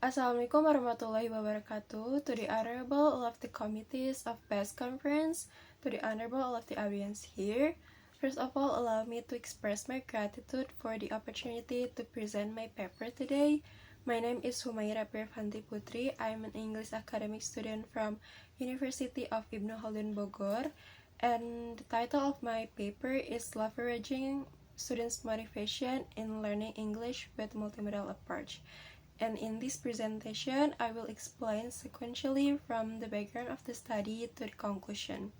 Assalamualaikum warahmatullahi wabarakatuh. To the Honorable all of the committees of PES Conference, to the Honorable all of the audience here. First of all, allow me to express my gratitude for the opportunity to present my paper today. My name is Khumaira Prievanti Putri. I am an English academic student from University of Ibnu Khaldun Bogor, and the title of my paper is Leveraging Students' Motivation in Learning English with Multimodal Approach. And in this presentation, I will explain sequentially from the background of the study to the conclusion.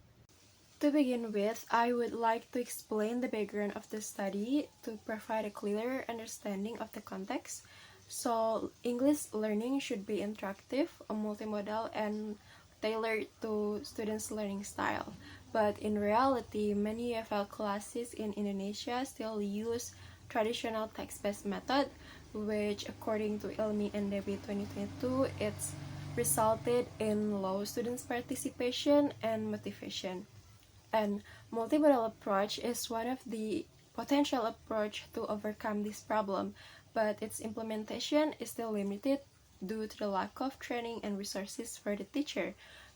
To begin with, I would like to explain the background of the study to provide a clearer understanding of the context. So, English learning should be interactive, multimodal, and tailored to students' learning style. But in reality, many EFL classes in Indonesia still use traditional text-based method, which according to Ilmi and Debbie 2022, it's resulted in low students' participation and motivation. And multimodal approach is one of the potential approach to overcome this problem, but its implementation is still limited due to the lack of training and resources for the teacher.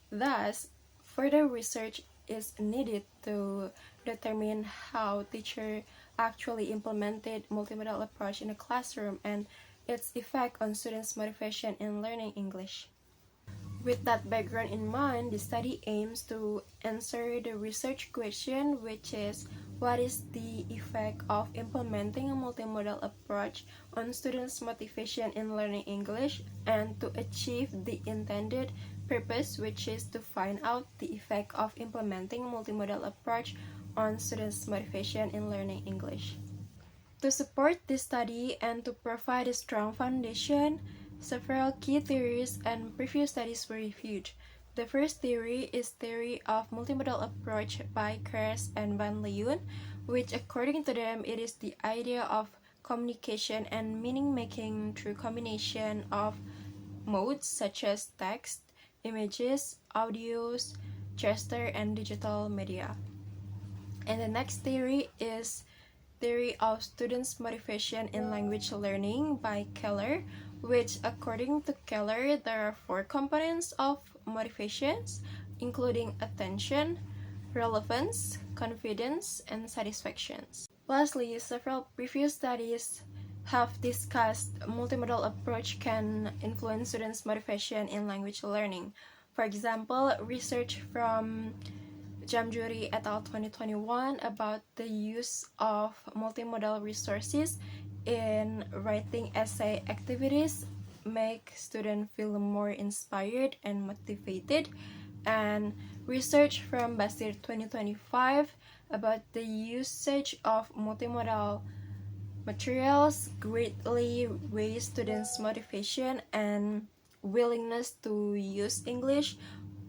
Thus, further research is needed to determine how teacher actually implemented multimodal approach in a classroom and its effect on students' motivation in learning English. With that background in mind, the study aims to answer the research question, which is what is the effect of implementing a multimodal approach on students' motivation in learning English, and to achieve the intended purpose, which is to find out the effect of implementing a multimodal approach on students' motivation in learning English. To support this study and to provide a strong foundation, several key theories and previous studies were reviewed. The first theory is theory of multimodal approach by Kress and Van Leeuwen, which according to them it is the idea of communication and meaning-making through combination of modes such as text, images, audios, gesture, and digital media. And the next theory is theory of students' motivation in language learning by Keller, which according to Keller, there are 4 components of motivations, including attention, relevance, confidence, and satisfactions. Lastly, several previous studies have discussed multimodal approach can influence students' motivation in language learning. For example, research from Jamjuri et al. 2021 about the use of multimodal resources in writing essay activities make students feel more inspired and motivated, and research from Basir 2025 about the usage of multimodal materials greatly raise students' motivation and willingness to use English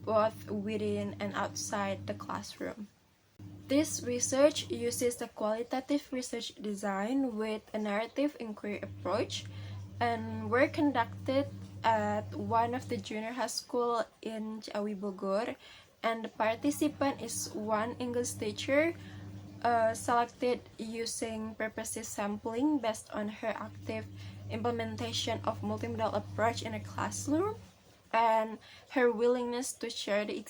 both within and outside the classroom. This research uses the qualitative research design with a narrative inquiry approach and were conducted at one of the junior high school in Ciawi Bogor, and the participant is one English teacher selected using purposive sampling based on her active implementation of multimodal approach in a classroom and her willingness to share the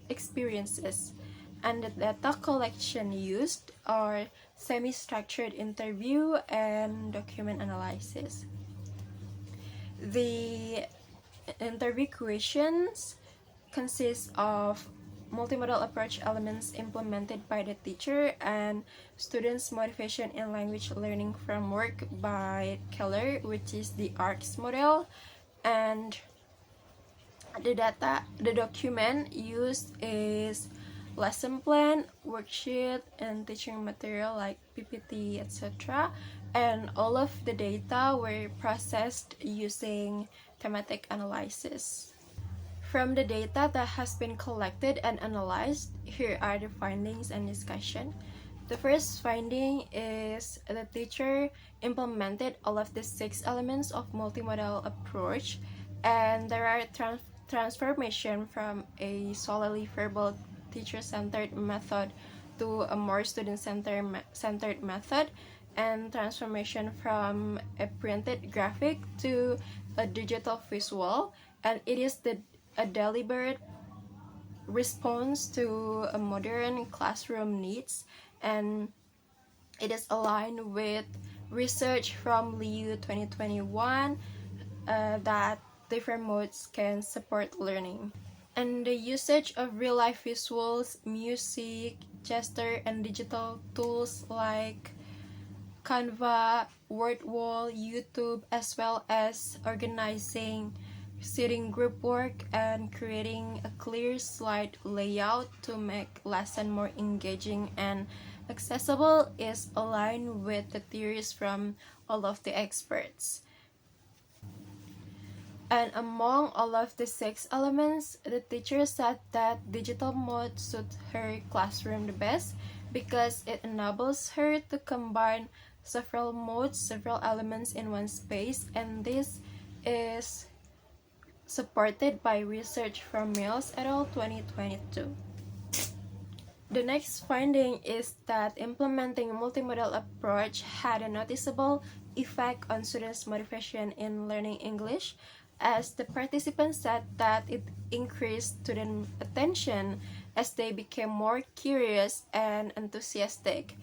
experiences. And the data collection used are semi-structured interview and document analysis. The interview questions consist of multimodal approach elements implemented by the teacher and students' motivation in language learning framework by Keller, which is the ARCS model, and the document used is lesson plan, worksheet, and teaching material like PPT, etc. And all of the data were processed using thematic analysis. From the data that has been collected and analyzed, here are the findings and discussion. The first finding is the teacher implemented all of the 6 elements of multimodal approach, and there are transformation from a solely verbal teacher-centered method to a more student-centered method, and transformation from a printed graphic to a digital visual, and it is a deliberate response to a modern classroom needs, and it is aligned with research from Liu 2021 that different modes can support learning. And the usage of real-life visuals, music, gesture, and digital tools like Canva, Wordwall, YouTube, as well as organizing sitting group work and creating a clear slide layout to make lesson more engaging and accessible is aligned with the theories from all of the experts. And among all of the 6 elements, the teacher said that digital mode suits her classroom the best because it enables her to combine several modes, several elements in one space, and this is supported by research from Mills et al. 2022. The next finding is that implementing a multimodal approach had a noticeable effect on students' motivation in learning English, as the participants said that it increased student attention as they became more curious and enthusiastic.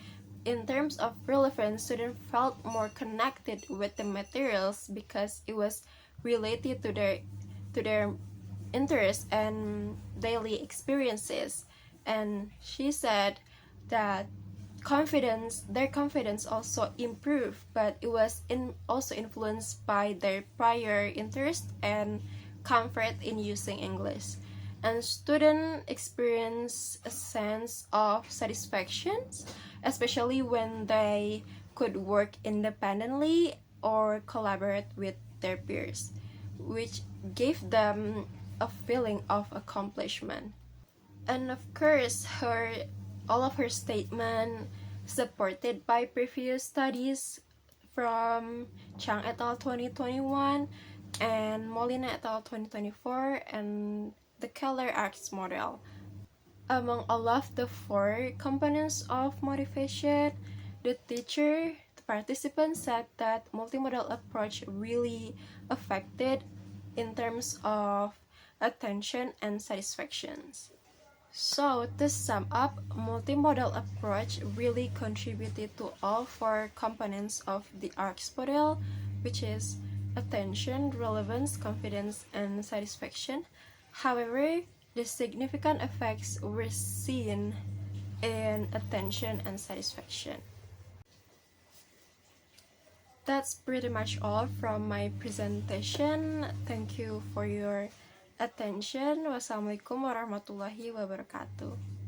In terms of relevance, students felt more connected with the materials because it was related to their interests and daily experiences. And she said that their confidence also improved, but it was also influenced by their prior interest and comfort in using English. And students experience a sense of satisfaction, especially when they could work independently or collaborate with their peers, which gave them a feeling of accomplishment. And of course, all of her statement supported by previous studies from Chang et al. 2021 and Molina et al. 2024 and the Keller Acts model. Among all of the 4 components of motivation, the participants said that multimodal approach really affected in terms of attention and satisfactions. So to sum up, multimodal approach really contributed to all 4 components of the ARCS model, which is attention, relevance, confidence, and satisfaction. However, the significant effects were seen in attention and satisfaction. That's pretty much all from my presentation. Thank you for your attention. Wassalamualaikum warahmatullahi wabarakatuh.